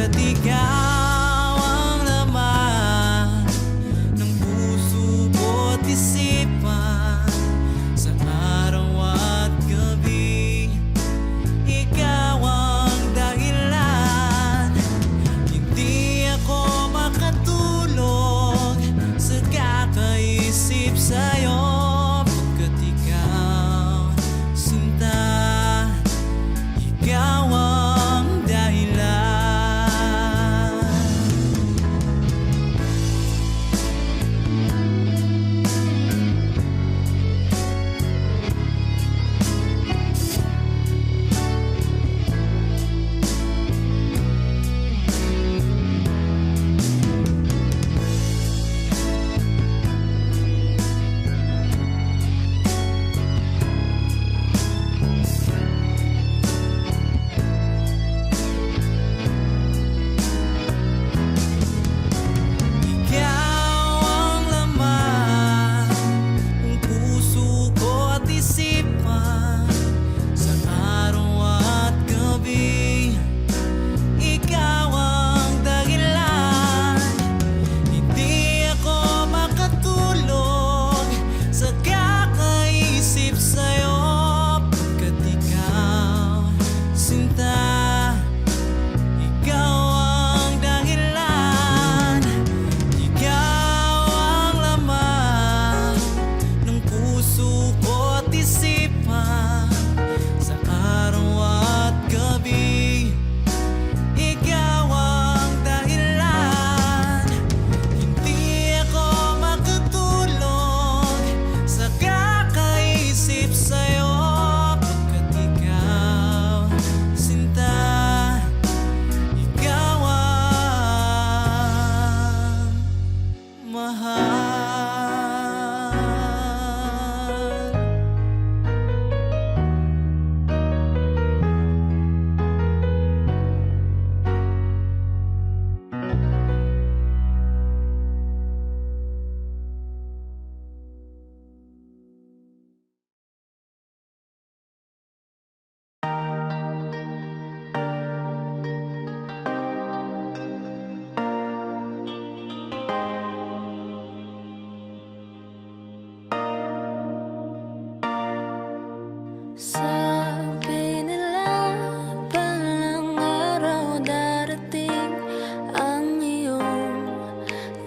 Pagkat ikaw ang laman ng puso ko't isipan, sa araw at gabi ikaw ang dahilan. Hindi ako makatulog sa kakaisip sa'yo, pagkat ikaw, sinta, ikaw ang dahilan. Ikaw ang laman ng puso ko't isipan, sa araw at gabi ikaw ang dahilan. Hindi ako makatulog sa kakaisip sa'yo, pagkat ikaw, sinta, ikaw ang dahilan. Ikaw ang laman ng puso ko't isipan, sa araw at gabi ikaw ang dahilan. Hindi ako makatulog sa kakaisip sa'yo, pagkat ikaw, sinta, ikaw ang mahal. Sabi nila palang araw darating ang iyong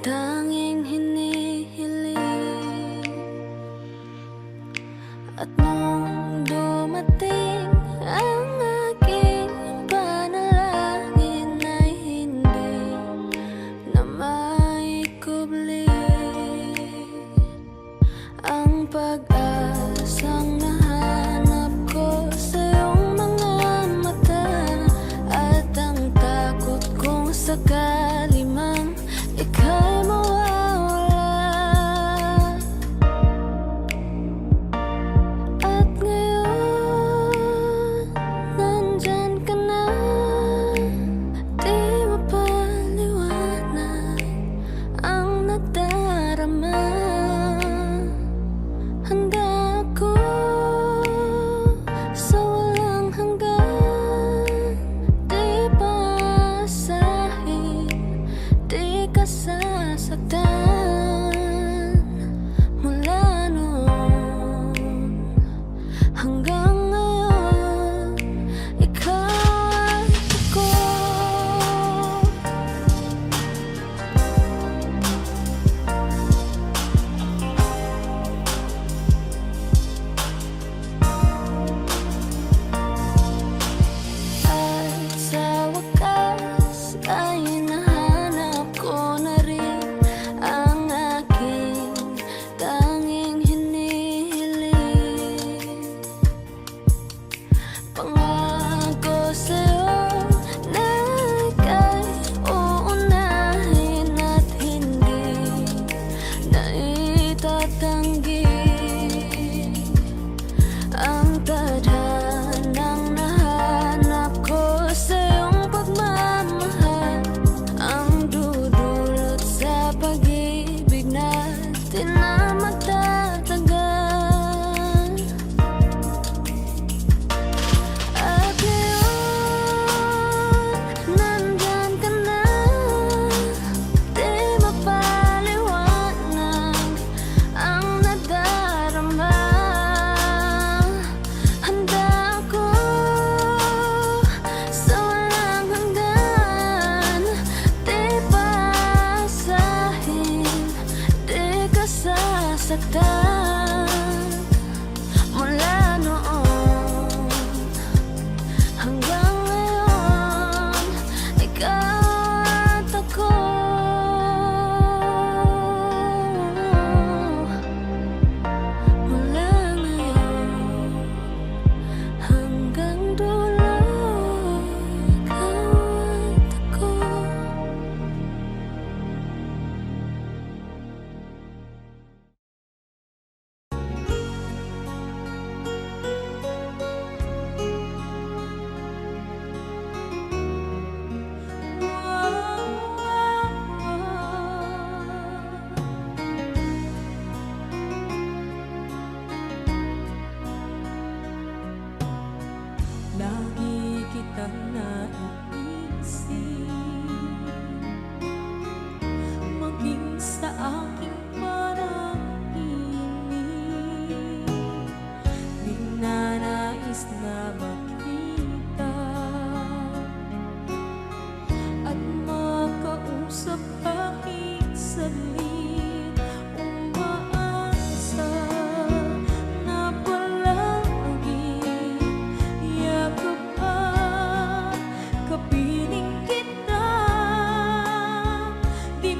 tanging hinihiling. At nung dumating ang aking panalangin ay hindi na maikubli ang pag-asang nahanap ko sa iyong mga mata, at ang takot kong sakali mang ika'y mawawala. At ngayon, nandyan ka na, di mapaliwanag ang nadarama. Handa ako sa walang hanggan, di paasahin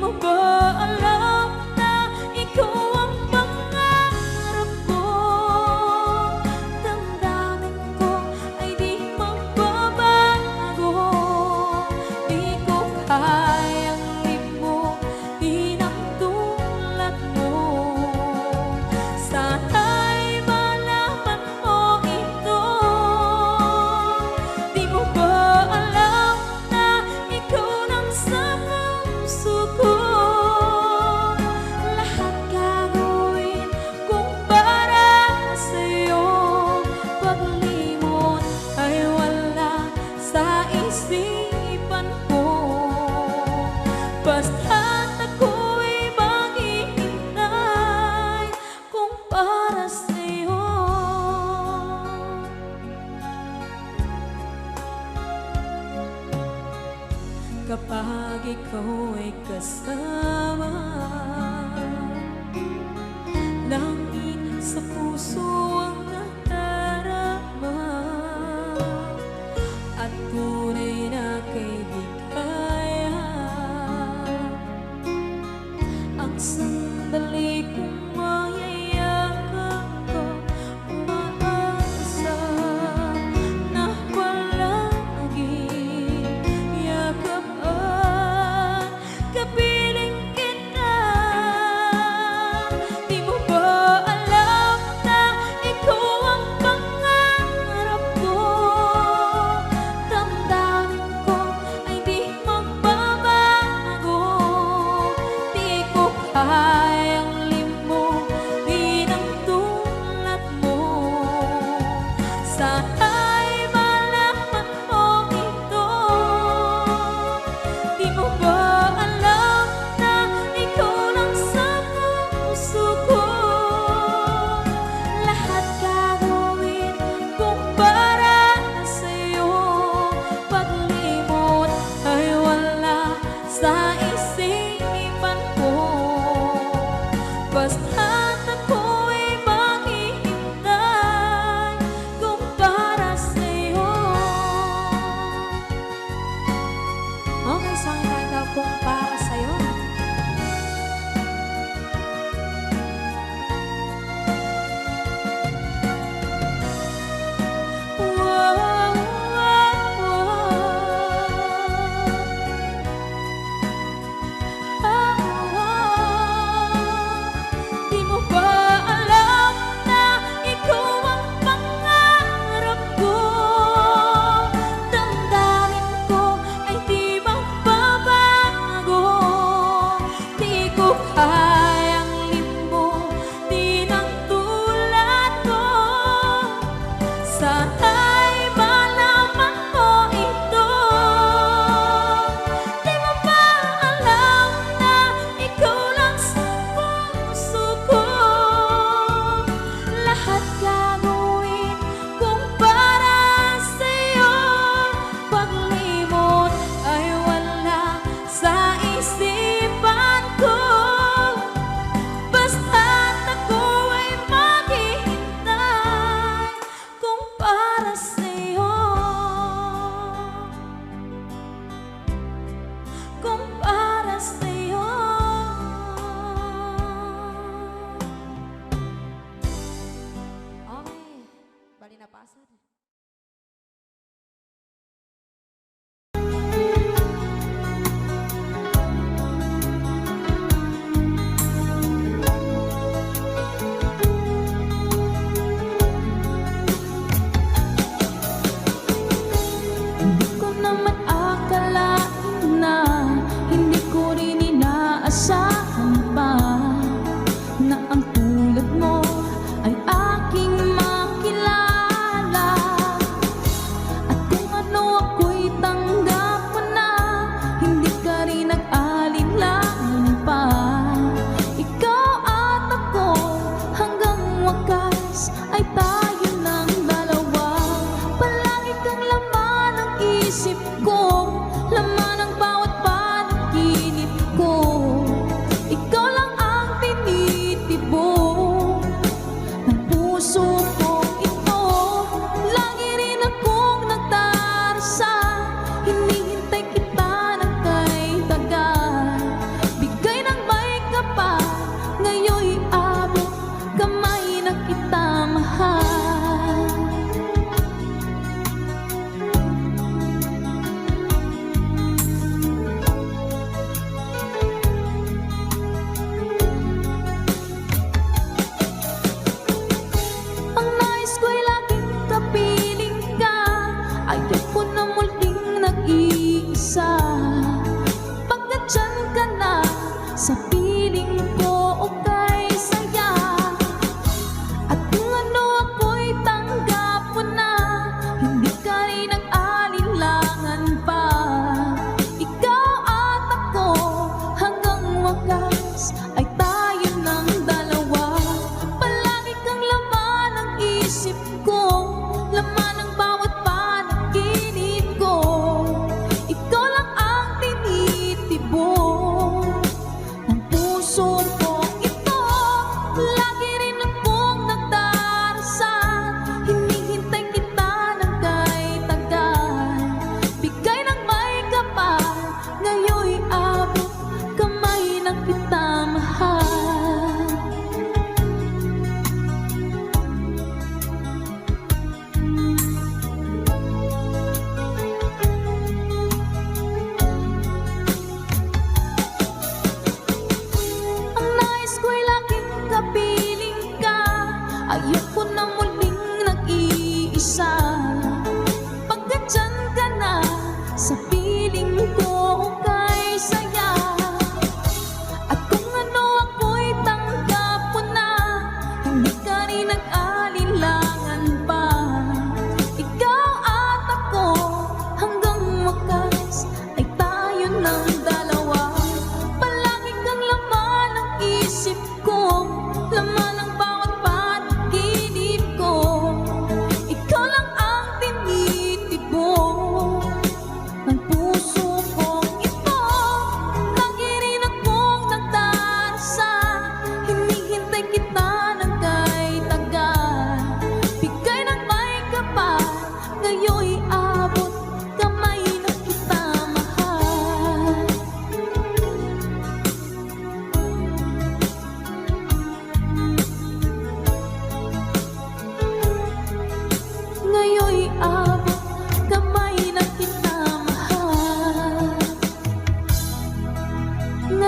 mo ba alam na ikaw ang pangarap ko? Damdamin ko ay di magbabago. Di ko kayang limutin ang tulad mo. Sana'y malaman mo ito. Di mo ba alam na ikaw nang sa puso ko? Lahat gagawin kung para sa'yo. Paglimot ay wala sa isipan ko. Basta't ako'y maghihintay kung para sa'yo. Kapag ikaw ay kasama, langit sa puso ang nadarama, at tunay na kaibigan. Ang sandali kong mayayakap ko, umaasa na palaging yakap at kapiling kita. Di mo ba alam na ikaw ang pangarap ko? Damdamin ko ay di magbabago. Di ko kayang limutin ang tulad mo. Sana'y malaman mo ito. Di mo ba alam na ikaw lang sa puso ko? Lahat gagawin kung para sa'yo. Paglimot ay wala sa isipan ko. Basta't ako'y maghihintay kung para sa'yo. Okay, isang kanta kung para sa'yo. Wow, wow, Di mo ba alam na ikaw ang pangarap ko? Damdamin ko ay di magbabago.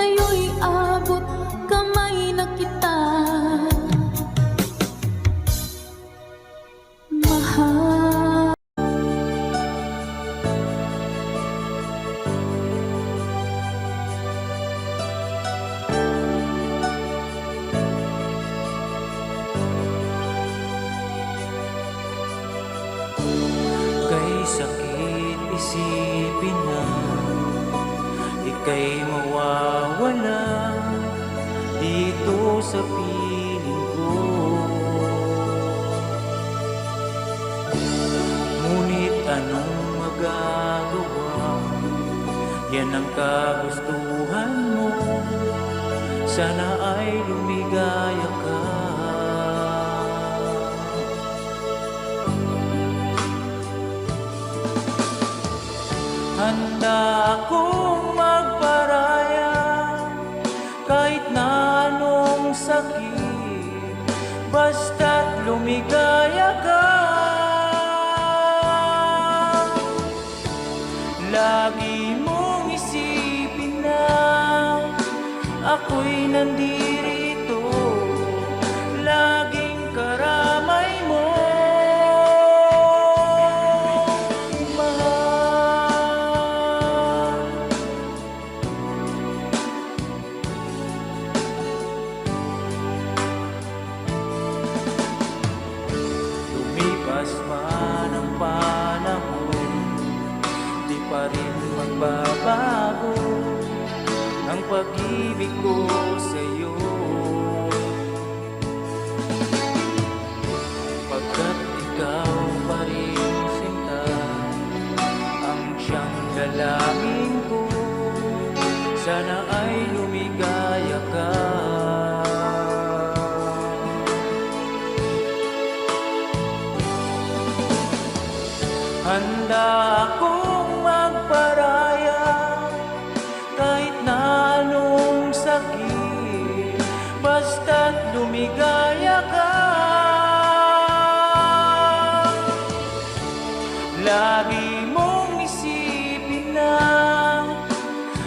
sa'yo'y abot kamay na kita. Mahal. Kay sakit isipin na ika'y mawawala dito sa piling ko. Ngunit anong magagawa? Yan ang kagustuhan mo. Sana ay lumigaya ka. Handa akong magparaya kahit na anong sakit, basta't lumigaya ka. Lagi mong isipin na ako'y nandirito, laging karamay mo. Lumipas man ang panahon, di pa rin magbabago ang pag-ibig ko sa'yo. Pagkat ikaw pa rin sinta ang siyang dalangin ko, sana ay lumigaya ka. Handa akong magparaya kahit na anong sakit, basta't lumigaya ka. Lagi mong isipin na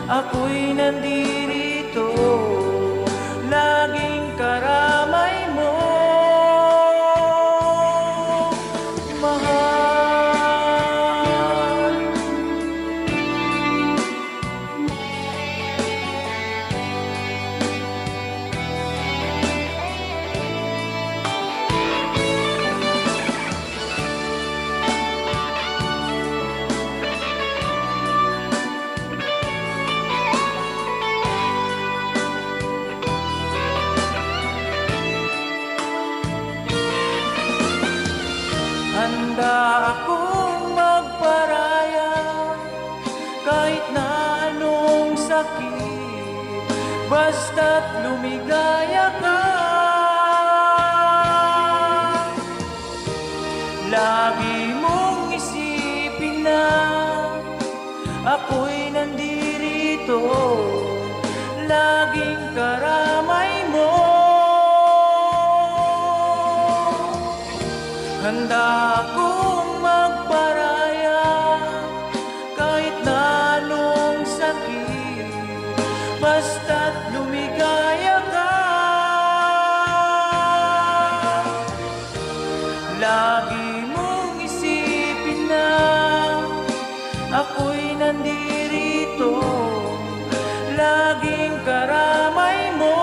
ako'y nandirito, laging karamay mo. Handa akong magparaya kahit na anong sakit, basta't lumigaya ka. Lagi mong isipin na ako'y nandirito, laging karamay mo. Handa akong magparaya kahit na anong sakit, basta't lumigaya ka. Lagi mong isipin na ako'y nandirito, laging karamay mo.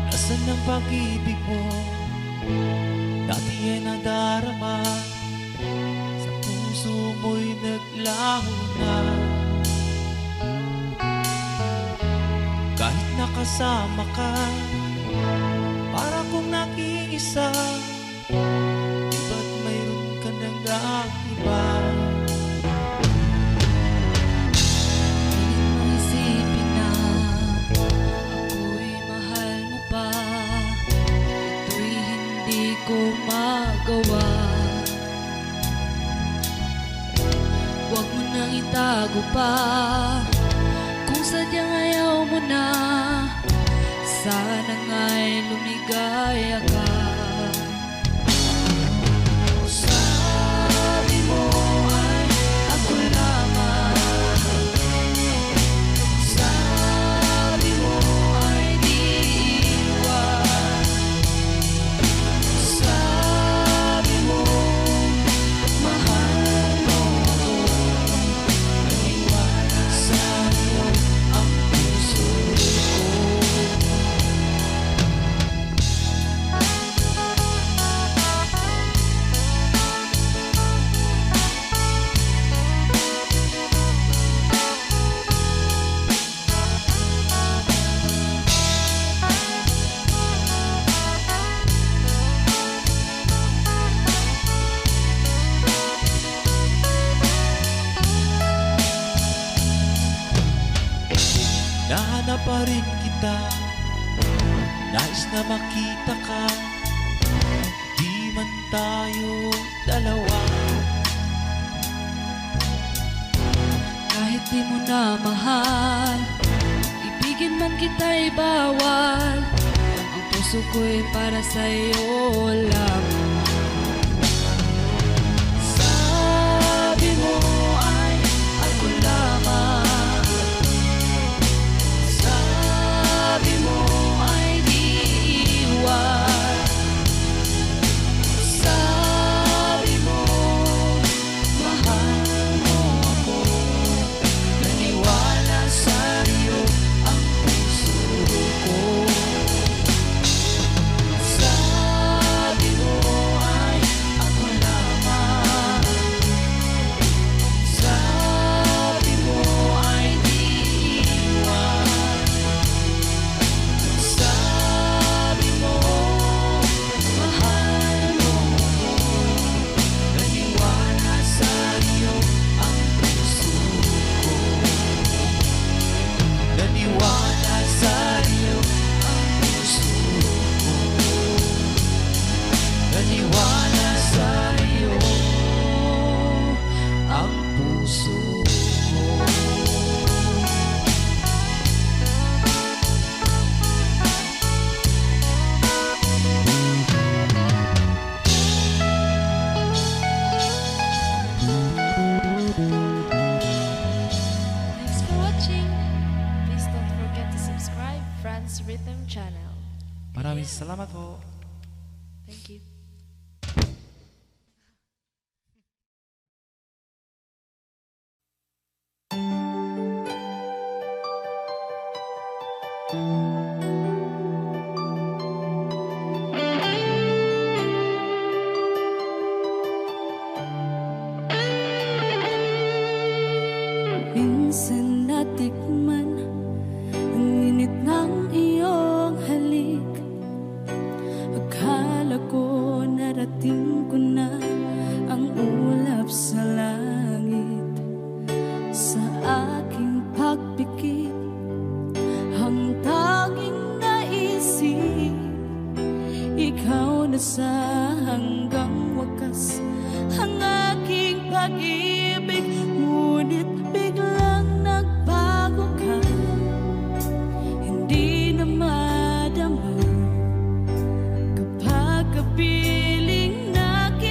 Nasaan ang pag-ibig mo? Dati ay nadarama, sa puso mo'y naglalarawan. laho na. Kahit nakasama ka, para kong nag-iisa, ba't mayroon ka nang iba? Pilit mong isipin na ako'y mahal mo pa. Ito'y hindi ko magawa. Huwag mo nang itago pa kung sadyang ayaw mo na. Sana nga'y lumigaya ka. Sabi mo ay ako lamang. Sabi mo ay di iwan. Sabi mo mahal mo ako. Naniwala sa'yo ang puso ko. Nahanap pa rin kita, nais na makita ka. Di man tayo dalawa. Kahit di mo na mahal, ibigin man kita'y bawal. Ang puso ko'y para sa'yo lamang. Sabi mo ay ako lamang. Sabi mo ay di iwan. Sabi mo mahal mo ako. Naniwala sa'yo ang puso ko. Sabi mo ay ako lamang. Sabi mo ay di iwan. Sabi mo mahal mo ako. Naniwala sa'yo ang puso ko. Naniwala sa'yo Ang puso ko. naniwala sa'yo ang puso ko. Thanks for watching. Please don't forget to subscribe Franz Rhythm Channel. Maraming salamat po. Thank you. Minsan natikman ang init ng iyong halik. Akala ko narating ko na ang ulap sa langit. Sa aking pagpikit, ang tanging naisip, ikaw na sa hanggang wakas ang aking pag-ibig. Ngunit biglang nagbago ka, hindi na madama kapag kapiling na kita.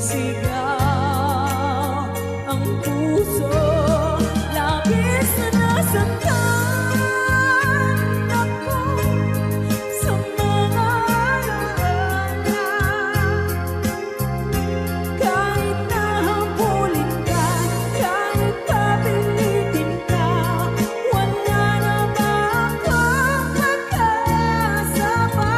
sumisigaw ang puso, labis na nasaktan ako sa mga alaala. Kahit nahabulin ka, kahit kapilitin ka, wala na ba akong makasama?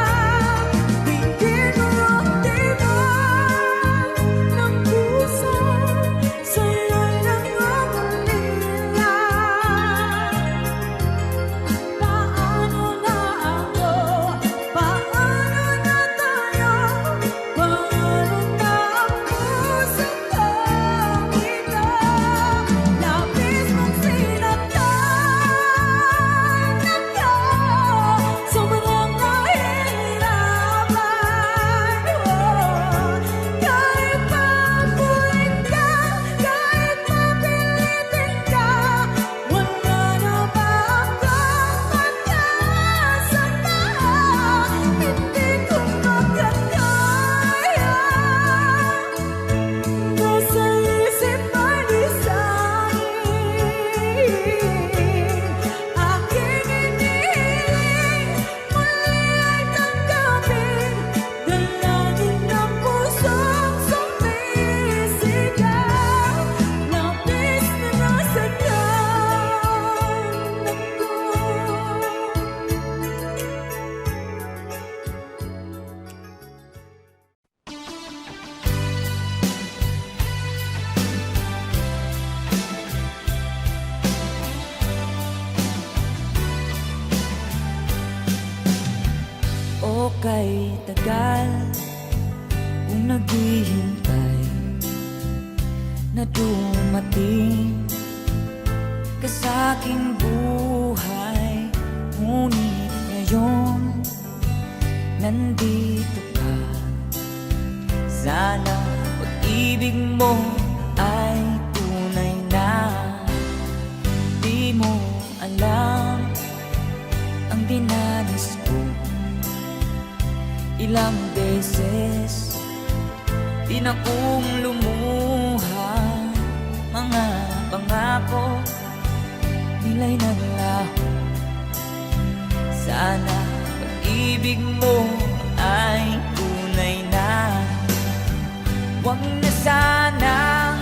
Hindi mo ramdaman ng puso, sa'yo lang ang ulila. Paano na ako? Paano na tayo? Paano na ako sa kanila? Labis mong sinaktan ako, sobrang nahihirapan. Kahit mabulit ka, kahit mapilitin ka, wala na ba akong makasama? Hindi ko makakaya. Nasa isip ay di sa'kin. Aking inihiling, muli ay tanggapin. Dalangin ng pusong sumisigaw, labis na nasaktan ako. O kay tagal kung naghihintay na dumating ka sa'king buhay, ngunit ngayon nandito ka. Sana pag-ibig mo ay tunay na. Di mo alam ang dinanas ko. Ilang beses di na kong lumuha, mga pangako nila'y naglaho. Sana pag-ibig mo ay tunay na. Huwag na sanang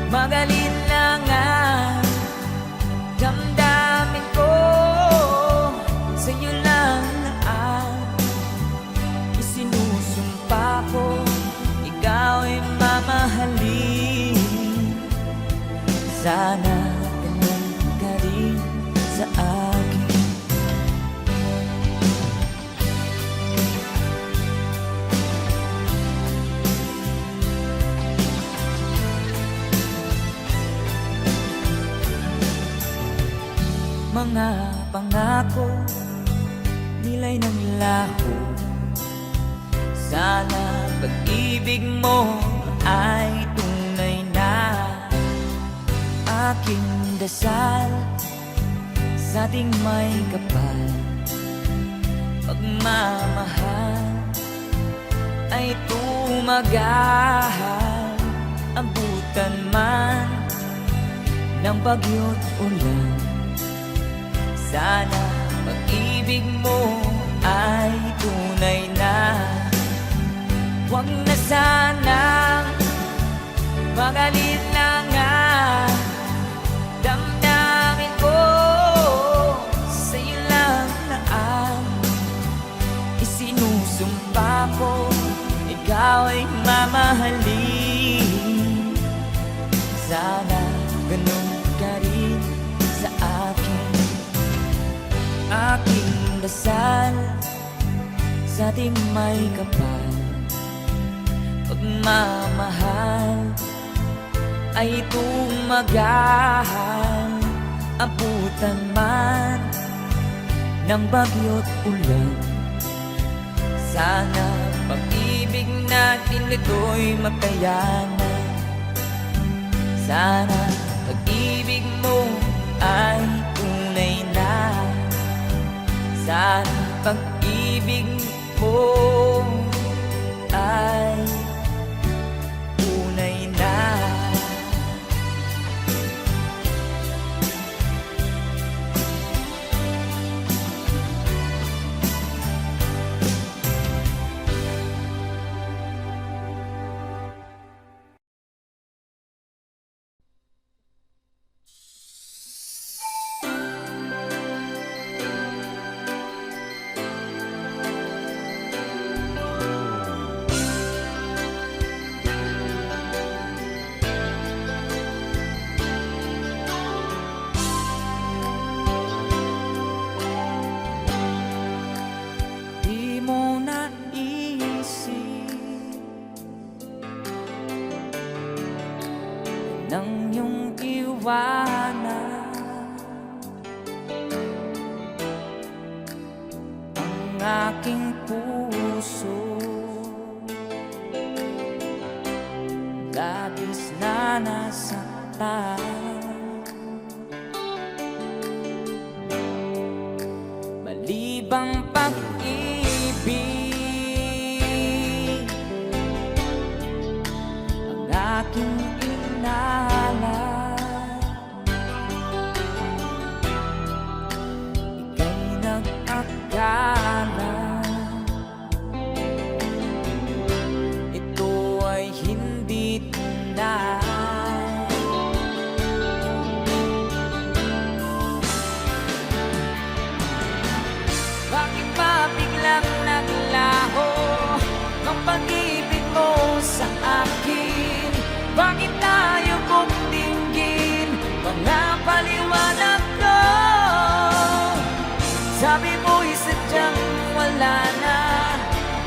magalit na nga damdamin ko, sa'yo lang ang isinusumpa ko. Ikaw ay mamahalin, sana ganun ka rin sa akin. Mga pangako nila'y naglaho. Sana pag-ibig mo ay tunay na. Aking dasal sa ating may kapal, pagmamahal ay tumagahal. Abutan man ng bagyo't ulan, sana pag-ibig mo ay tunay na. Huwag na sanang magalit na nga damdamin ko, sa'yo lang na ang isinusumpa ko. Ikaw ay mamahalin, sana ganun ka rin sa akin. Aking dasal sa ating may kapal, pagmamahal ay tumagahal. Abutan man ng bagyo't ulan, sana pag-ibig natin ito'y makayanan. Sana pag-ibig mo ay tunay na. Sana pag-ibig mo ay ng iyong iwanan ang aking puso. Labis na nasaktan, malibang pag-ibig ang aking inala. Ika'y nag-akala ito ay hindi tunay. Bakit ba biglang naglaho ang pag-ibig mo sa akin? Bakit tayo kong dinggin mga paliwanag ko? Sabi mo'y sadyang wala na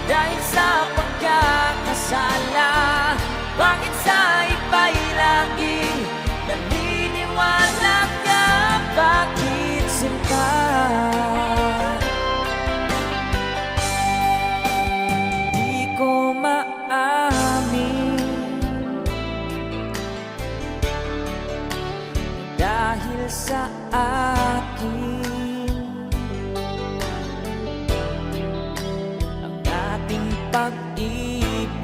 dahil sa pagkakasala. Bakit sa iba'y laging naniniwala ka? Bakit sinta? Di ko maamin dahil sa akin ang ating pag-ibig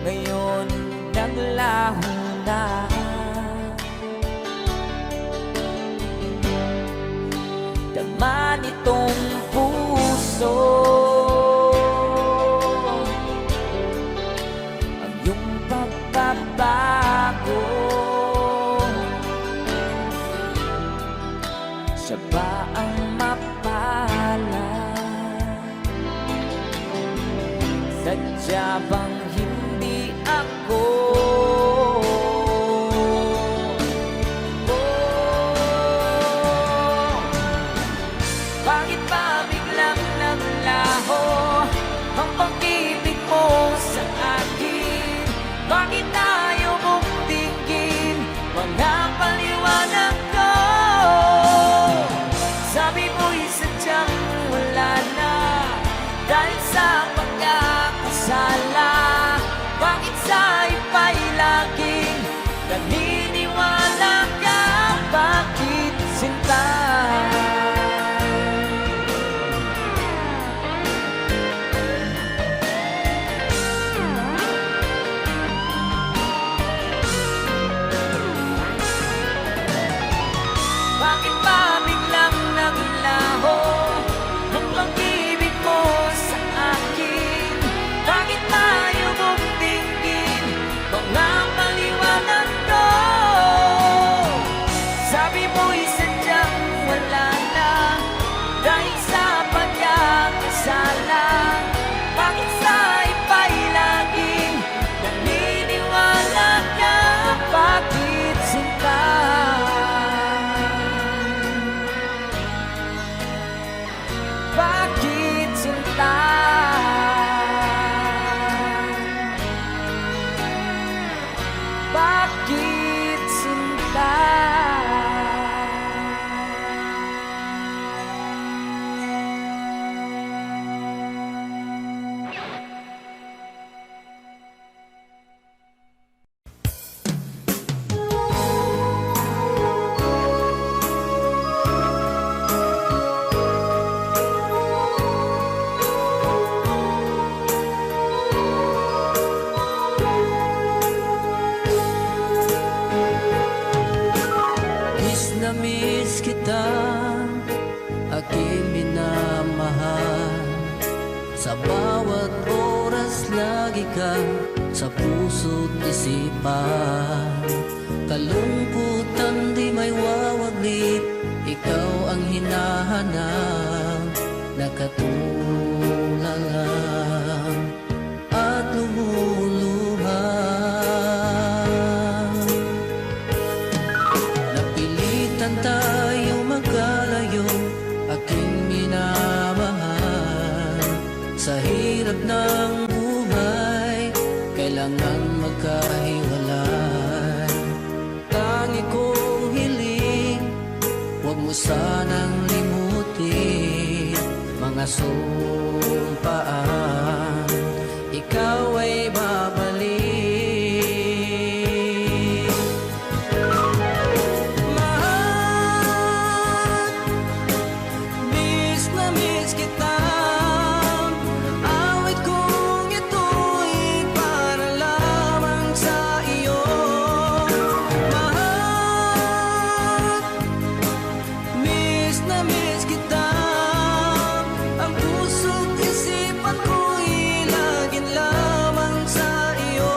ngayon naglaho na. Dama nitong puso ang iyong pagbabago. Siya ba ang mapala? Sadya bang hindi ako? Bakit ba biglang naglaho ang pag-ibig mo sa akin? Bakit tayo mong tingin mga paliwanag ko? Sabi mo'y sadyang wala na dahil sa pagkakasala. Bakit sa iba'y laging naniniwala ka? Bakit sinta? Bakit ba biglang naglaho ang pag-ibig mo sa akin? Bakit tayo mong tingin mga paliwanag ko? Sabi mo'y sadyang wala na dahil sa pagkakasala. Bakit sa iba'y laging naniniwala ka? Bakit sinta? Bakit sinta? Bakit sinta? Miss kita, aking minamahal. Sa bawat oras lagi ka sa puso't isipan. Kalungkutan di may wawaglit, ikaw ang hinahanap. Nakatulala at lumuluha. Napilitan tayo magkalayo, aking minamahal. Sa hirap ng buhay, kailangan magkahiwalay. Tangi kong hiling, huwag mo sanang limutin mga sumpaan, ikaw ay babalik. Mahal, miss na miss kita. Awit kong ito'y para lamang sa iyo. Mahal, miss na miss kita. Ang puso't isipan ko'y laging lamang sa iyo.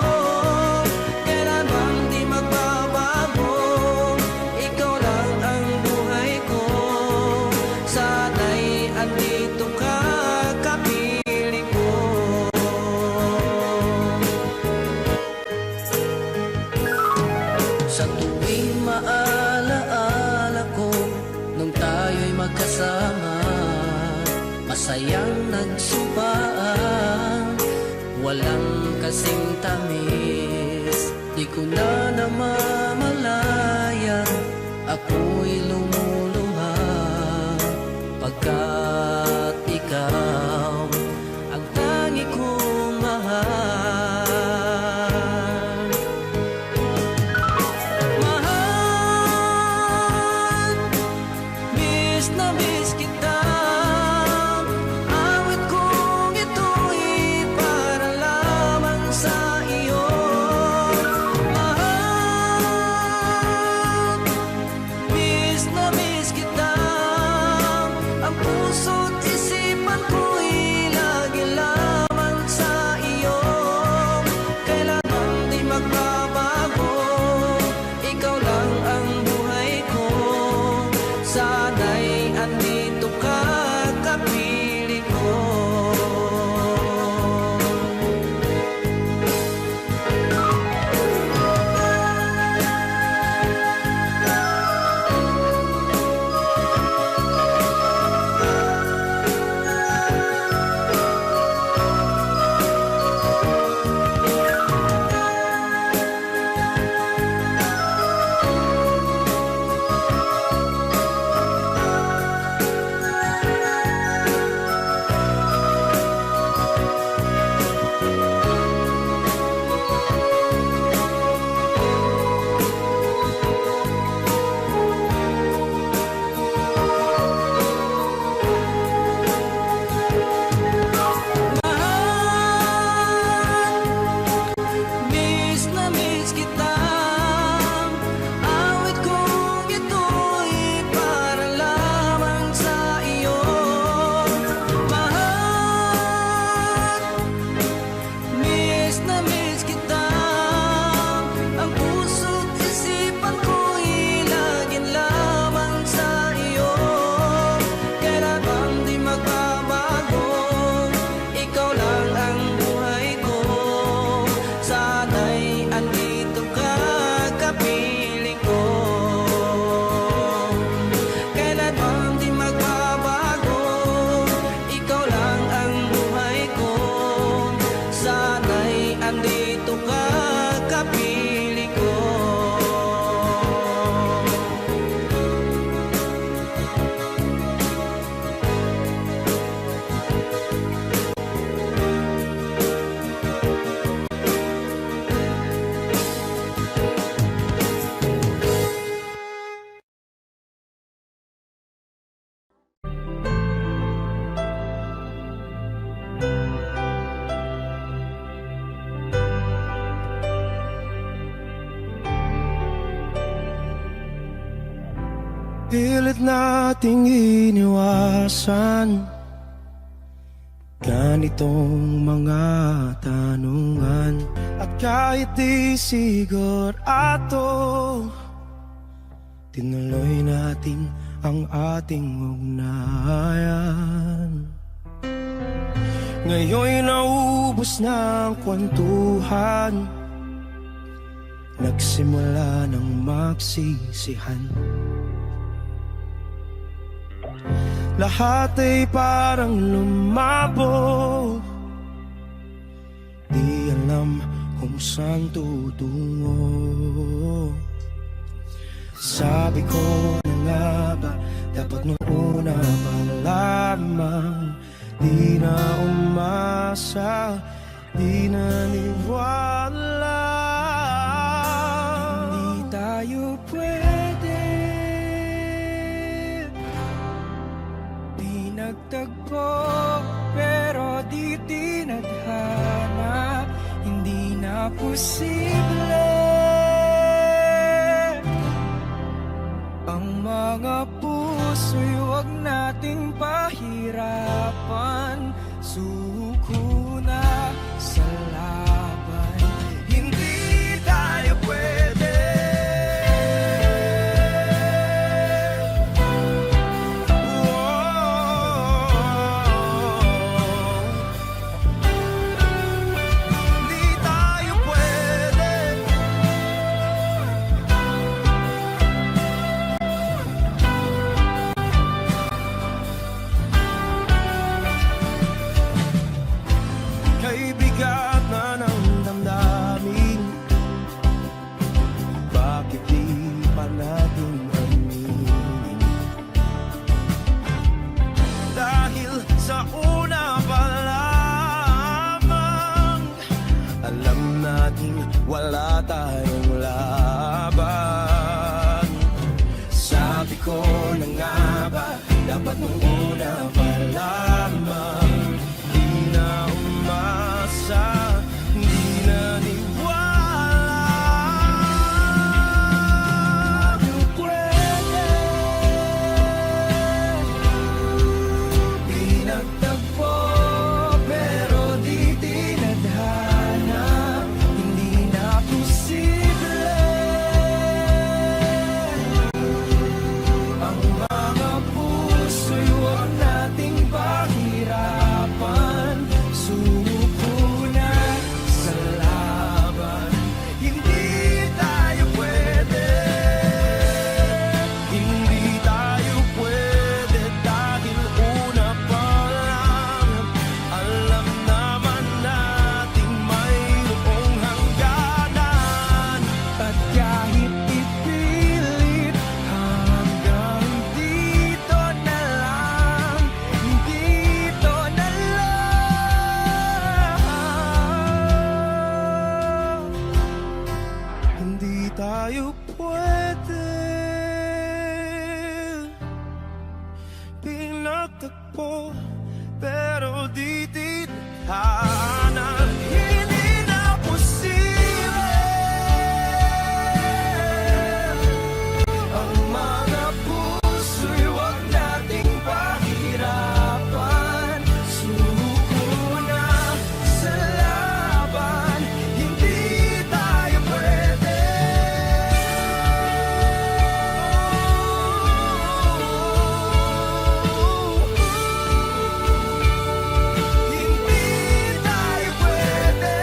Kailanman di magbabago, ikaw lang ang buhay ko. Sana'y andito ka, kapiling ko. Sa tuwing maalaala ko nung tayo'y magkasama, masayang nagsumpaan, walang kasing tamis. Di ko na namamalayan, ako'y lumuluha pagkat ikaw ang tangi kong mahal. Mahal, miss na miss kita. Awit kong ito'y para lamang sa iyo. Mahal, miss na miss kita. Ang puso't isipan ko'y lagi lamang sa iyo. Kailanman di magbabago, ikaw lang ang buhay ko. Sana'y andito ka, kapiling ko. Miss na miss kita. Awit kong ito'y para lamang sa iyo. Mahal, miss na miss kita. Ang puso't isipan ko'y laging lamang sa iyo. Kailanman di magbabago, ikaw lang ang buhay ko. Sana'y andito ka, kapiling ko. Kailanman di magbabago, ikaw lang ang buhay ko. Sana'y andito ka, kapiling ko. Pilit nating iniwasan ganitong mga tanungan. At kahit di sigurado, tinuloy natin ang ating ugnayan. Ngayon'y naubos na ang kwentuhan, nagsimula ng magsisihan. Lahat ay parang lumabo, di alam kung saan tutungo. Sabi ko na nga ba, dapat nung una pa lamang di na umasa, di naniwala. Hindi tayo pwede, di nagtagpo, pero di tinadhana. Hindi na posible ang mga puso'y huwag nating pahirapan. Suko na sa laban, hindi tayo pwede. Hindi tayo pwede. Kay bigat na ng damdamin, bakit di pa natin aminin? Dahil sa una pa lamang, alam natin wala tayong laban. Sabi ko na nga ba, dapat nung una pa lamang di na umasa, di naniwala. Di pwede, di nagtagpo, pero di tinadhana. Hindi na posible ang mga puso'y huwag nating pahirapan. Suko na sa laban, hindi tayo pwede. Hindi tayo pwede dahil una pa lang alam naman nating mayroong hangganan. At kahit ipilit hanggang dito na lang, dito na lang, hindi tayo pwede. Pinagtagpo, pero di tinadhana. Hindi na posible ang mga puso'y huwag nating pahirapan. Suko na sa laban, hindi tayo pwede. Hindi tayo pwede.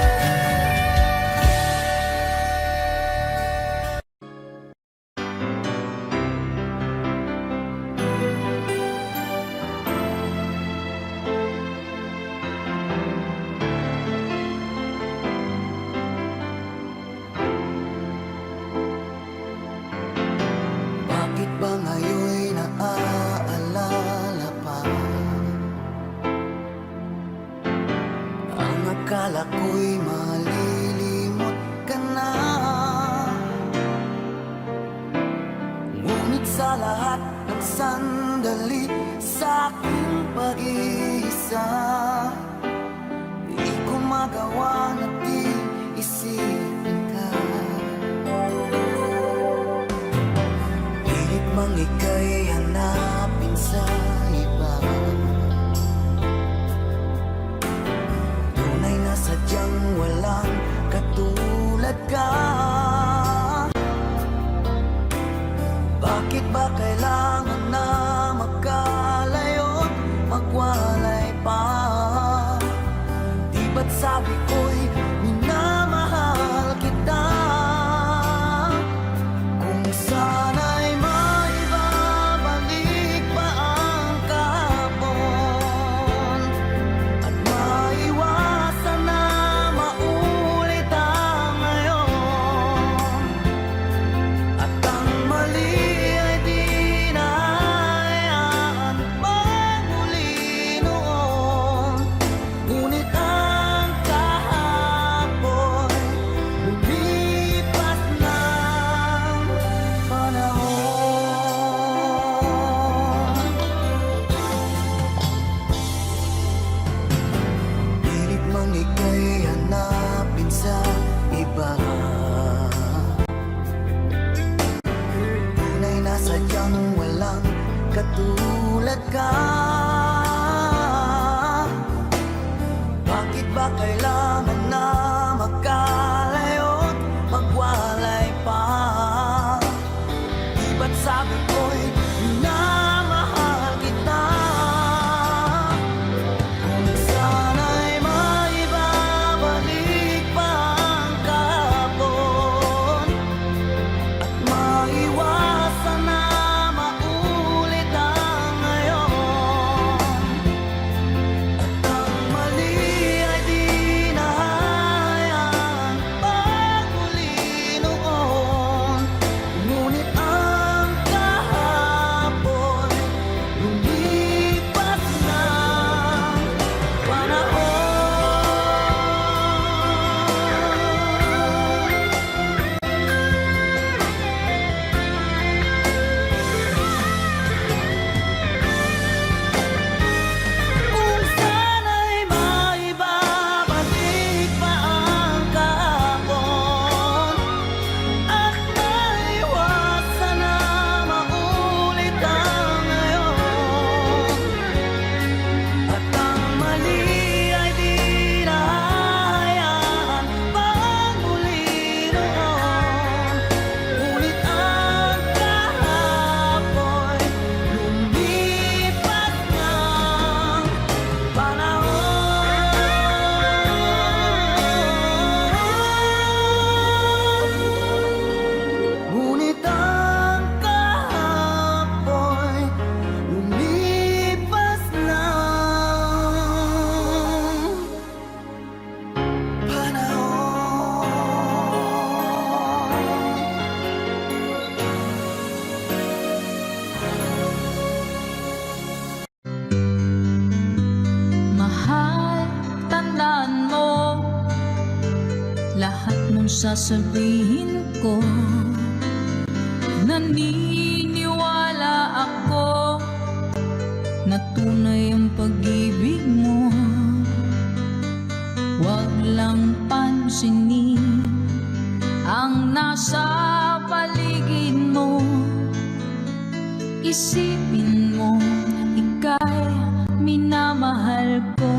Bakit ba ngayon'y naaalala pa ang akala ko'y malilimot ka na? Ngunit sa lahat ng sandali sa aking pag-iisa, di ko magawa na di isipin ka. Pilit mang ika'y hanapin sa iba, tunay na sadyang walang katulad ka. Bakit ba kailangan na magkalayo't magwalay pa? Di ba't sabi ko'y minamahal kita? Kung sana'y maibabalik pa ang kahapon at maiwasan na maulit ang lahat mong sasabihin ko. Naniniwala ako na tunay ang pag-ibig mo. Huwag lang pansinin ang nasa paligid mo. Isipin mo, ika'y minamahal ko.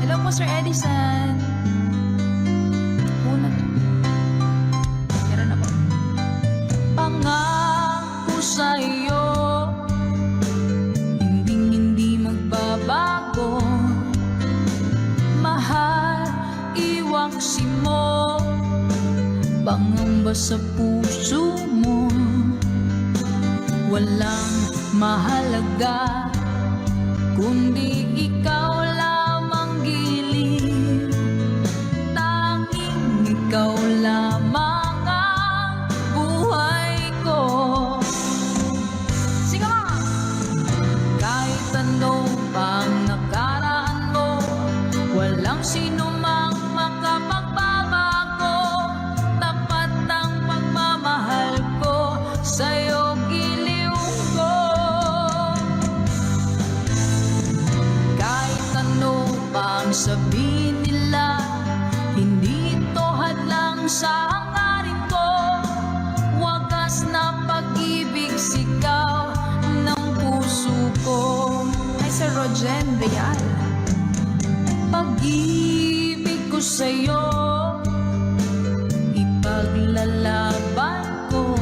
Hello po, Sir Edison. Una. Meron na po. Pangako sa'yo, hindi magbabago. Mahal, iwaksi mo, pangamba sa puso mo. Walang mahalaga kundi ikaw lamang giliw. Tanging ikaw lamang ang buhay ko. Sige mga! Kahit ano pang nakaraan mo, walang sino mang makapagbabago. Tapat ang pagmamahal ko sa'yo, giliw ko. Kahit ano pang sabihin nila, hindi ito hadlang sa hangarin ko. Wagas na pag-ibig, sigaw ng puso ko. Ay, Sir Rogen Real. Pag-ibig ko sa'yo, ipaglalaban ko.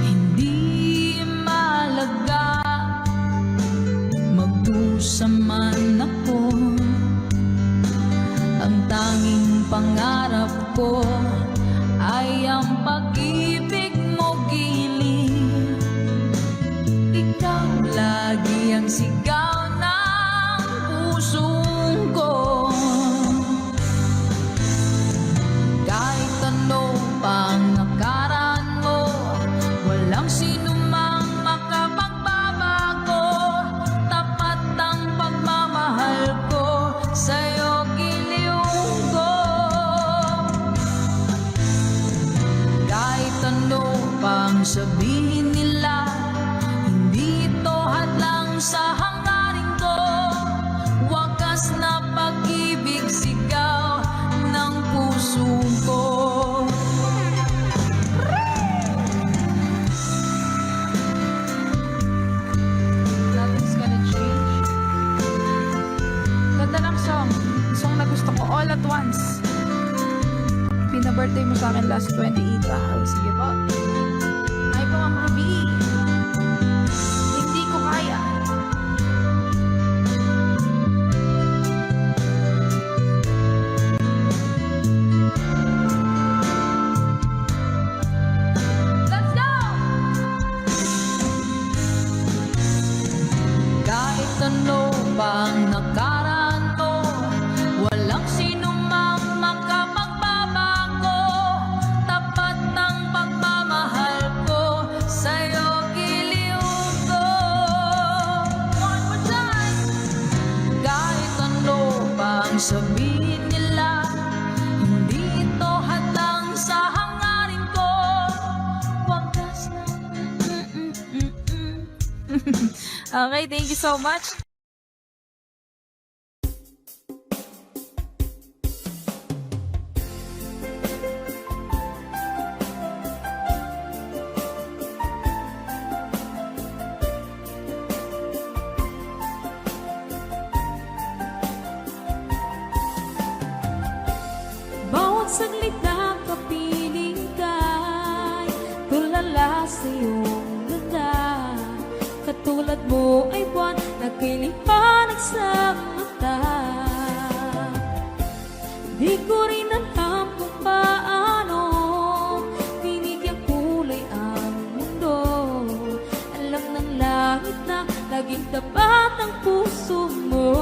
Hindi malaga magdusa man ako. Ang tanging pangarap ko ay ang pag-ibig mo, giliw. Ikaw lagi ang sigaw ng puso ko. Kahit ano pang nakaraan mo, walang sino mang makapagbabago. Tapat ang pagmamahal ko sa'yo, giliw ko. Kahit ano pang sabihin nila, hindi ito hadlang sa hangarin ko. Wagas na pag-ibig, sigaw ng puso ko. Nothing's gonna change. Ganda ng song. Song na gusto ko, All at Once. Pina-birthday mo sa akin last 28. Sige po. Ay po, Ma'am Ruby. Hindi ko kaya. Let's go! Kahit ano pang nakaraan mo, walang sino mang makapagbabago. Tapat ang pagmamahal ko sa'yo, giliw ko. One more time! Kahit ano pang sabihin nila, hindi ito hadlang sa hangarin ko. Wagas na. Okay, thank you so much. Bawat saglit na kapiling ka'y tulala sa iyong ganda. Katulad mo ay buwan na kiliwanag sa mata. Di ko rin alam kung paano binigyan kulay ang mundo. Alam ng langit na laging tapat ang puso mo.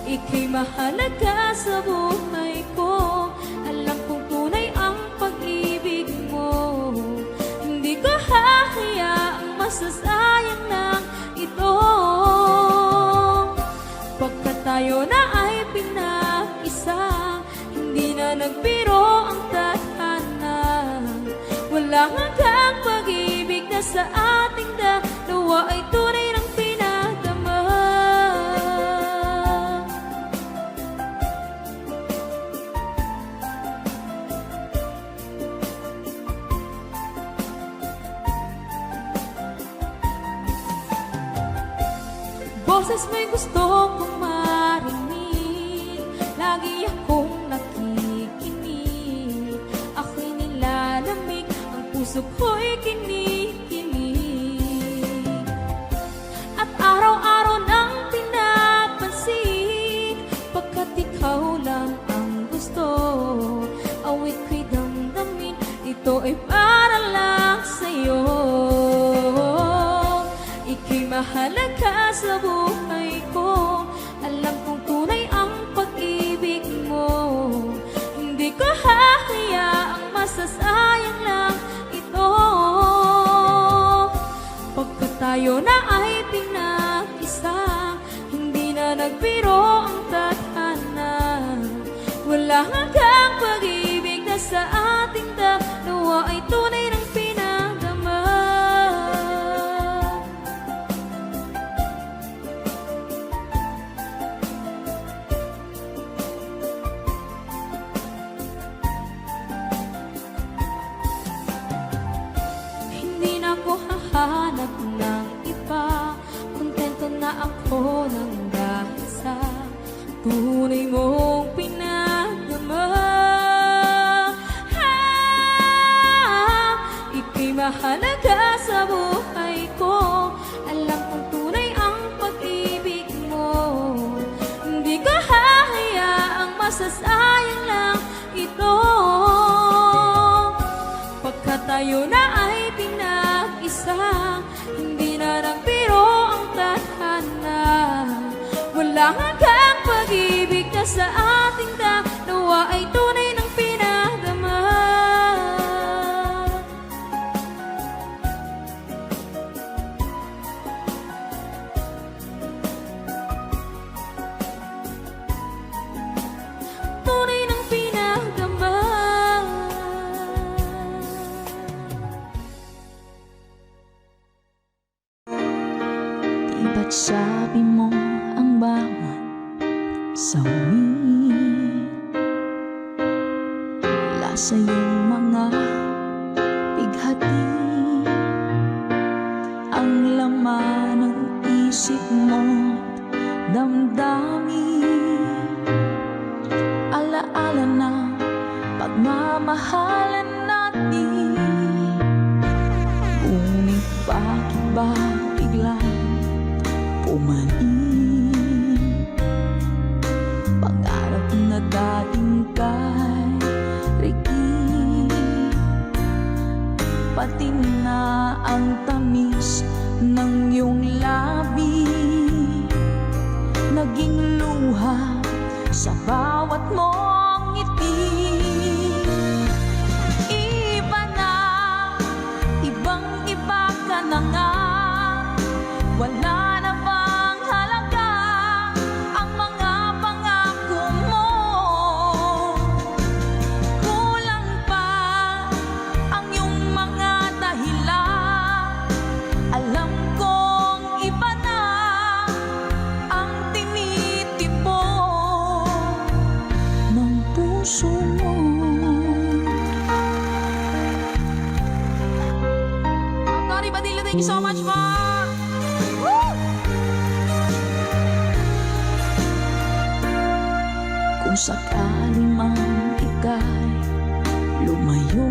Ika'y mahalaga sa buhay ko. Alam kong tunay ang pag-ibig mo. Hindi ko hahayaang masasayang ng ito. Pagkat tayo na ay pinag-isa, tunay ng pinadama. Boses mo'y gusto kong marinig, lagi akong nakikinig. Ako'y nilalamig, ang puso ko'y kinikilig. At araw-araw nang pinapansin, pagkat ikaw lang ang gusto. Awit ko'y damdamin, ito ay para lang sa'yo. Ika'y mahalaga sa buhay ko, alam kong tunay ang pag-ibig mo. Hindi ko hahayaang masasayang lang ito. Pagkat tayo na ay pinag-isa, hindi na nagbiro ang tadhana. Wala hanggang pag-ibig na sa ating dalawa ay tunay ng pinadama. Hindi na ako hahanap ng iba, kontento na ako ng dahil sa tunay mong pinadama. Ika'y mahalaga sa buhay ko, alam kong tunay ang pag-ibig mo. Hindi ko hahayaang masasayang lang ito. Pagkat tayo na ay pinag-isa, hindi na nagbiro ang tadhana. Wala hanggang pag-ibig na sa ating dalawa ay tunay ng pinadama. Tunay ng pinadama. Di ba't sabi mo ang bawat sawi wala sa iyong mga bighati? Ang laman ng isip mo't damdamin, alaala na pagmamahalan natin. Ngunit bakit ba biglang pumaling pangarap na dating kay Ricky? Pati na ang tamis ng iyong labi naging luha sa bawat mong ngiti. Iba na, ibang-iba ka na nga. Wala na bang halaga ang mga pangako mo? Kulang pa ang iyong mga dahilan. Alam kong iba na ang tinitipon ng puso mo. Tori Badillo, thank you so much po. Kung sakali man ika'y lumayo,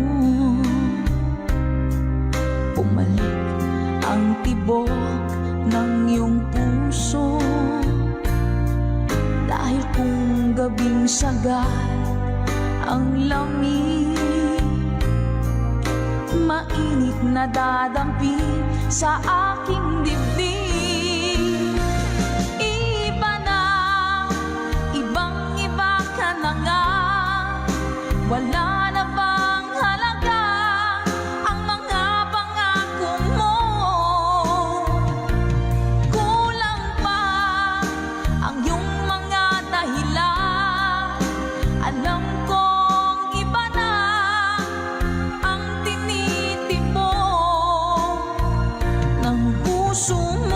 bumalik ang tibok ng iyong puso. Dahil kung gabing sagad ang lamig, mainit na dadampi sa aking dibdib. Iba na, ibang-iba ka na nga. Wala na bang halaga ang mga pangako mo? Kulang pa ang iyong mga dahilan. Alam kong iba na ang tinitipon ng puso mo.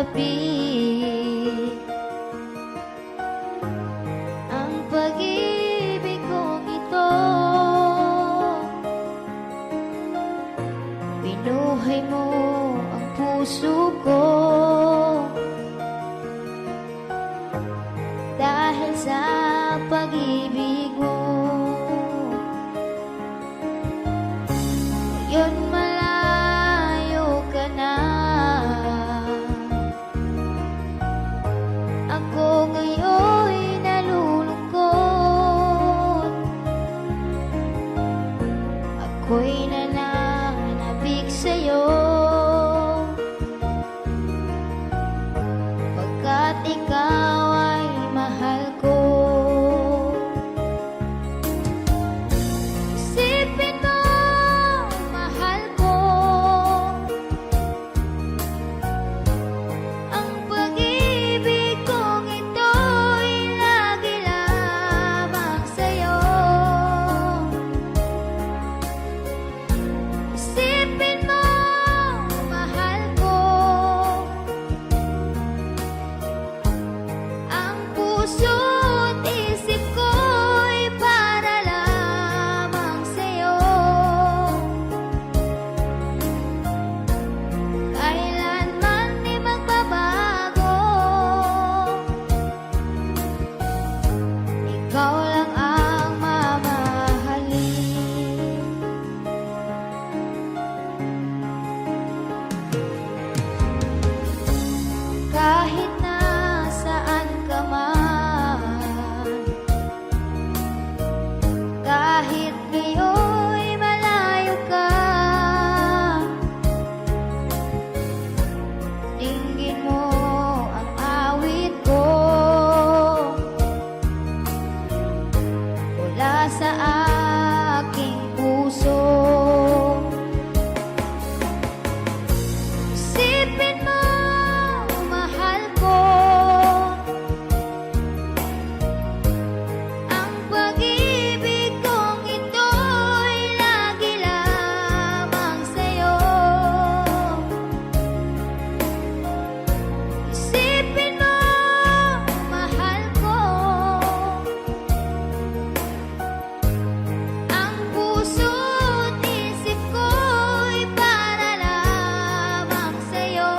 gabi. Ang pag-ibig kong ito, binuhay mo ang puso ko. Dahil sa pag-ibig mo, ngayon malayo ka na. Ako ngayon'y nalulungkot, ako'y nananabik sa'yo, pagkat ikaw ay mahal ko. Isipin mo, mahal ko, ang pag-ibig kong ito'y lagi lamang sa'yo. Isipin mo, mahal ko, ang puso't isip ko'y para lamang sa'yo. Kailanman di magbabago, ikaw lang ang mamahalin. Kahit nasaan ka man, kahit ngayon'y malayo ka, dinggin mo ang awit ko mula sa aking puso. Isipin mo, mahal ko, ang pag-ibig kong ito'y lagi lamang sa'yo. Isipin mo, mahal ko, ang puso't isip ko'y para lamang sa'yo.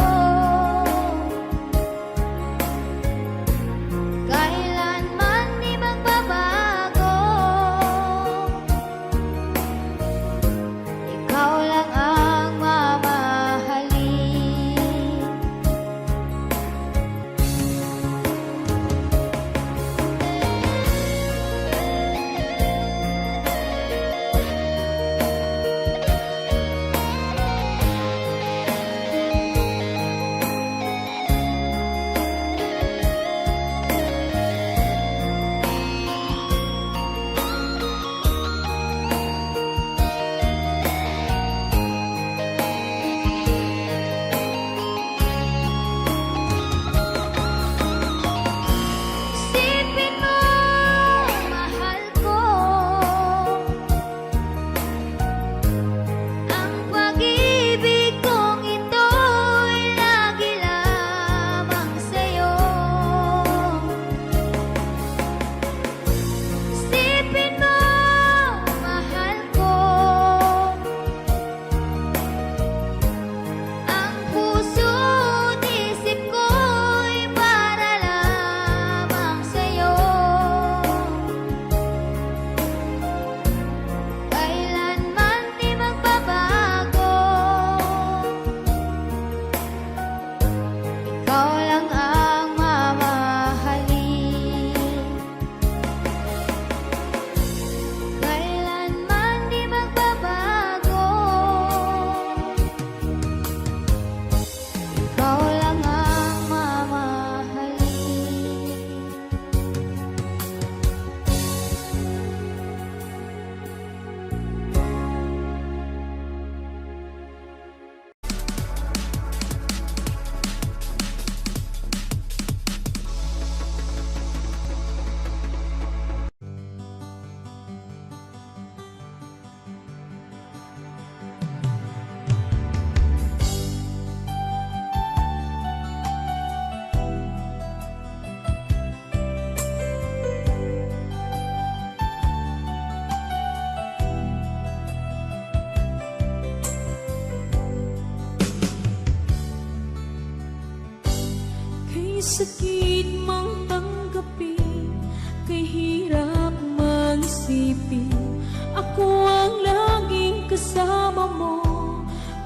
sakit mang tanggapin, kay hirap mag-isipin. Ako ang laging kasama mo,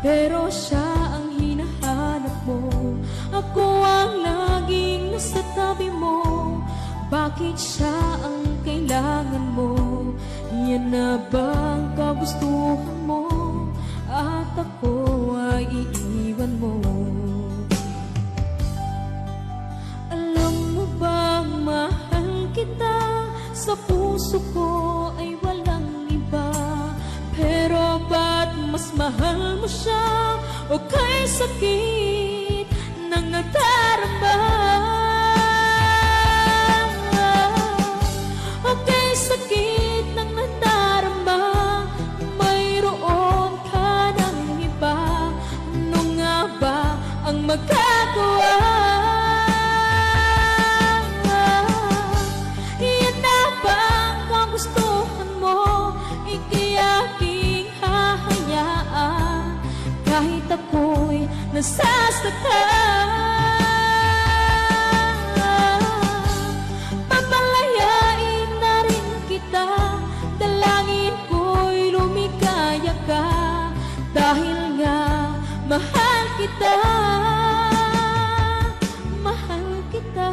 pero siya ang hinahanap mo. Ako ang laging nasa tabi mo, bakit siya ang kailangan mo? Yan na bang kagustuhan mo? At ako ay iiwan mo. Alam mo bang mahal kita? Sa puso ko ay walang iba. Pero ba't mas mahal mo siya? O kay sakit ng nadarama? O kay sakit ng nadarama, mayroon ka ng iba. Ano nga ba ang magagawa? Yan na ba ang kagustuhan mo? Ika'y aking hahayaan, kahit ako'y nasasaktan. Papalayain na rin kita, dalangin ko'y lumikaya ka, dahil nga mahal kita, mahal kita.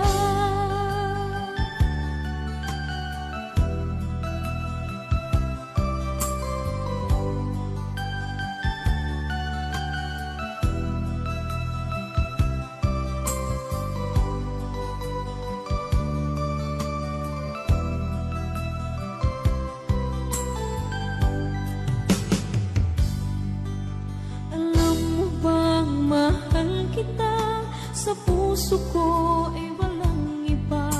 Alam mo bang mahal kita? Sa puso ko ay walang iba.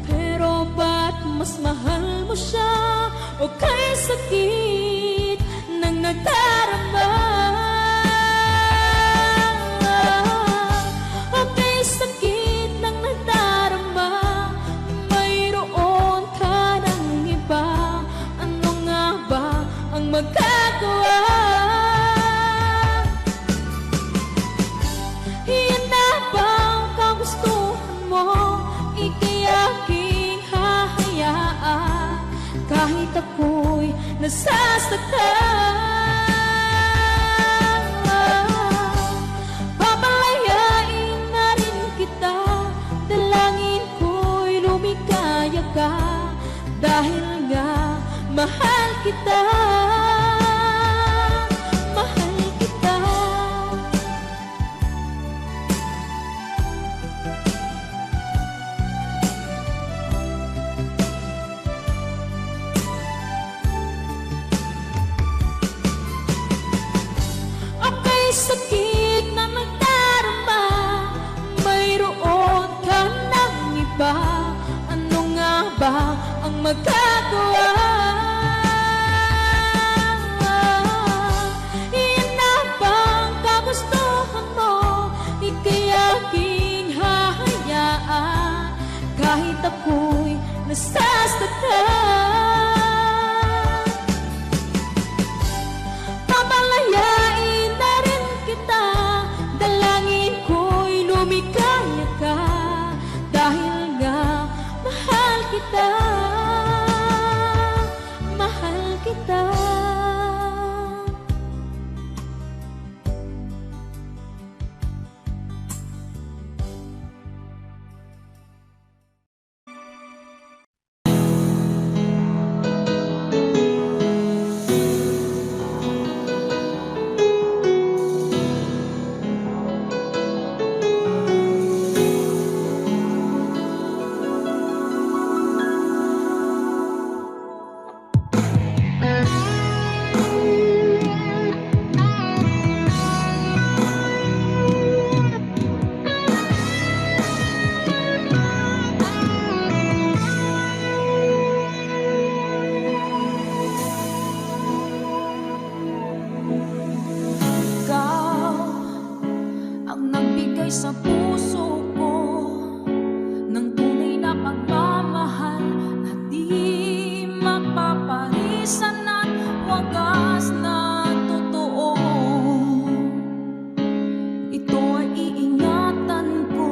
Pero ba't mas mahal mo siya? O kay sakit ng nadarama? O kay sakit ng nadarama, mayroon ka ng iba. Ano nga ba ang magagawa? Yan na ba ang kagustuhan mo? Ika'y aking hahayaan, kahit ako'y nasasaktan. Papalayain na rin kita, dalangin ko'y lumikaya ka, dahil nga mahal kita, mahal kita. Okay, sakit na nagdarama, mayroon ka ng iba. Ano nga ba ang magagawa? Yan na ba ang kagustuhan mo? Ika'y aking hahayaan, kahit ako'y nasasaktan. Papalayain na rin kita, dalangin ko'y lumikaya ka, dahil nga mahal kita, mahal kita. Ikaw ang nagbigay sa puso ko ng tunay na pagmamahal na di mapaparisan at wagas na totoo. Ito ay iingatan ko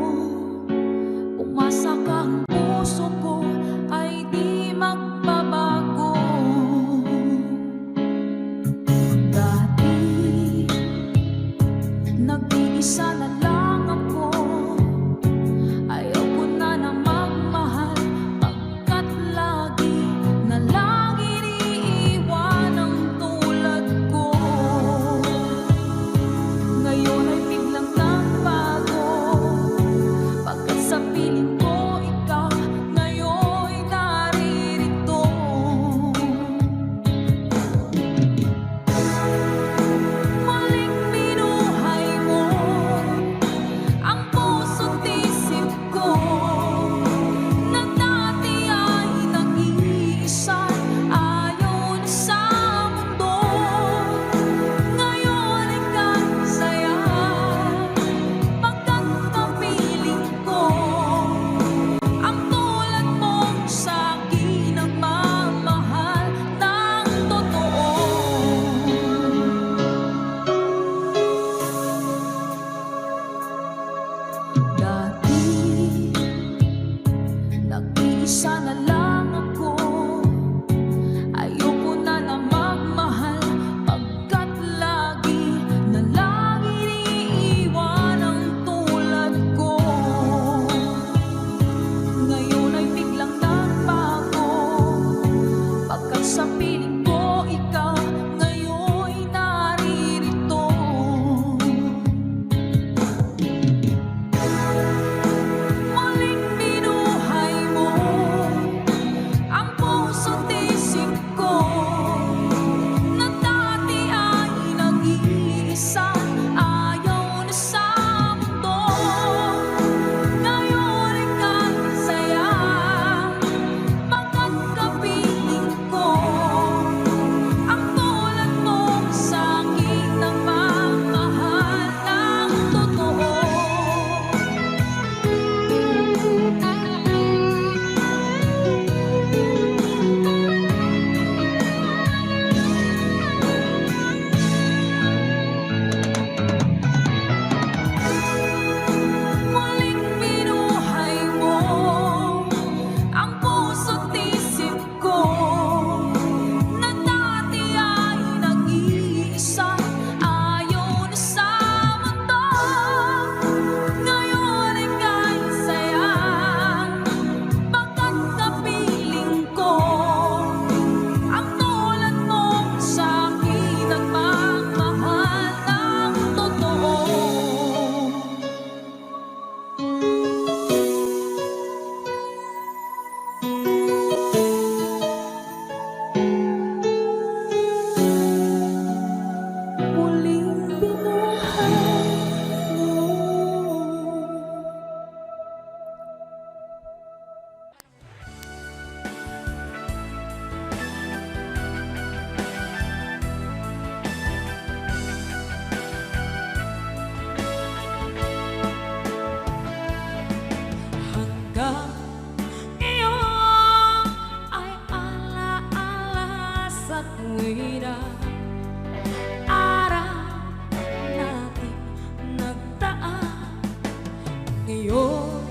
Ngayon,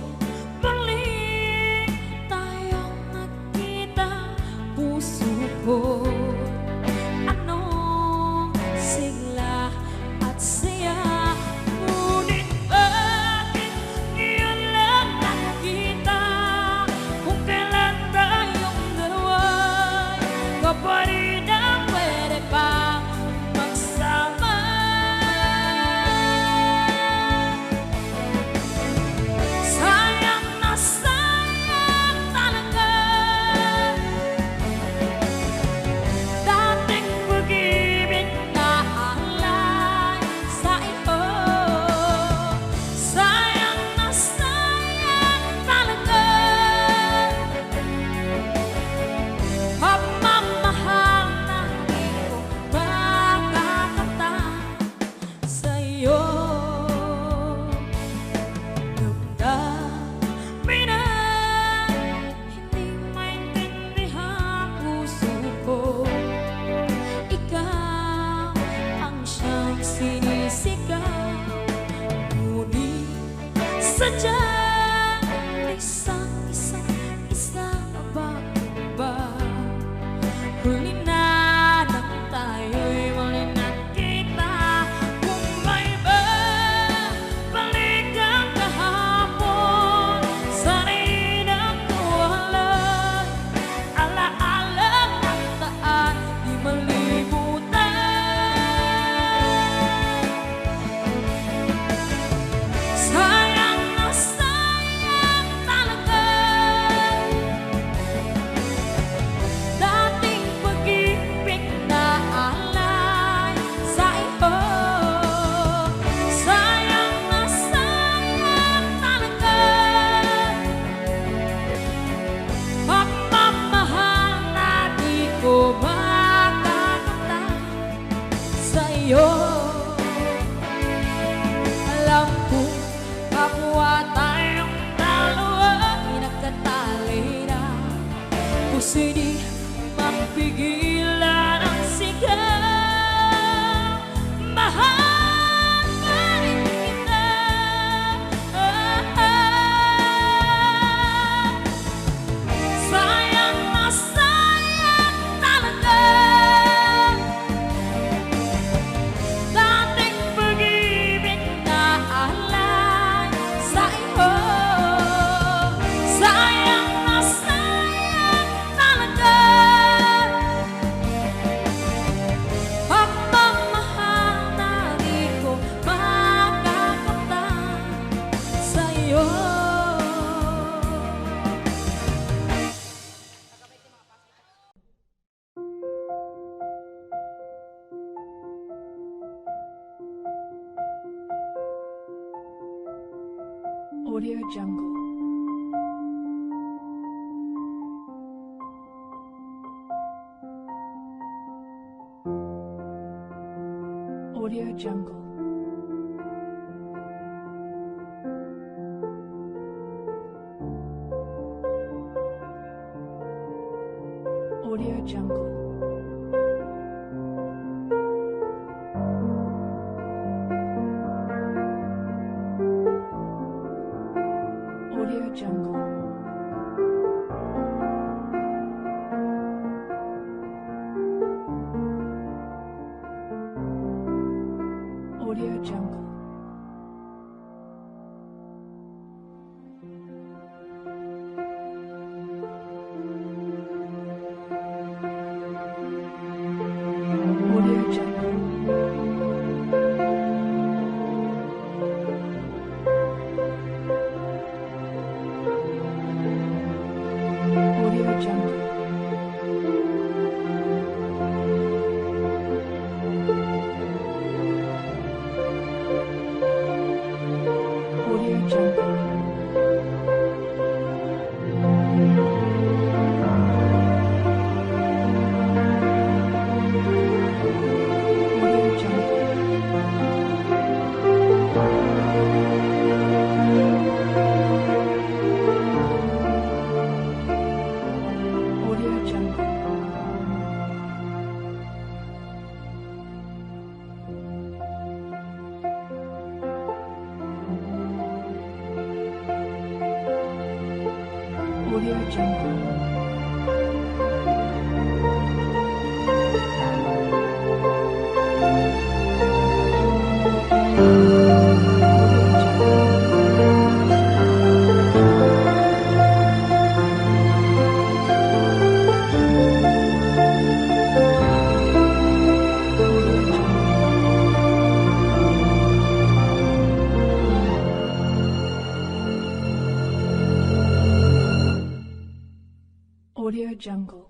muli tayong nagkita, puso ko. Anong sigla at saya, ngunit bakit ngayon lang nakita? Kung kailan tayong dalawa'y kapatid na pwede pang magsama. Sayang na sayang talaga, dating pag-ibig na alay sa iyo. Sayang na sayang talaga, pagmamahal na di ko makakanta sa iyo. Damdamin na hindi maintindihan puso ko, ikaw ang siyang sinisigaw. Ngunit sadyang isang ba? Huli na nang tayo'y muli nagkita. Kung may babalik ang kahapon, sana'y nakuhalay. Alaala ng daan, di malimutan. Sayang na sayang talaga, dating pag-ibig na alay sa iyo. Sayang na sayang talaga, pagmamahal na di ko makakanta sa iyo. Alam ko kapwa tayong dalawa ay nagkatali na, puso'y di mapigilan ang sigaw. Mahal pa rin kita. Sayang na sayang talaga, dating pag-ibig na alay sa iyo. Sayang na sayang talaga, pagmamahal na di ko makakanta sa iyo. Audio Jungle. Audio Jungle. Audio Jungle. Audio Jungle. Audio Jungle. Audio Jungle. Audio Jungle. Audio Jungle. Audio Jungle. Audio Jungle. Audio Jungle. Audio Jungle.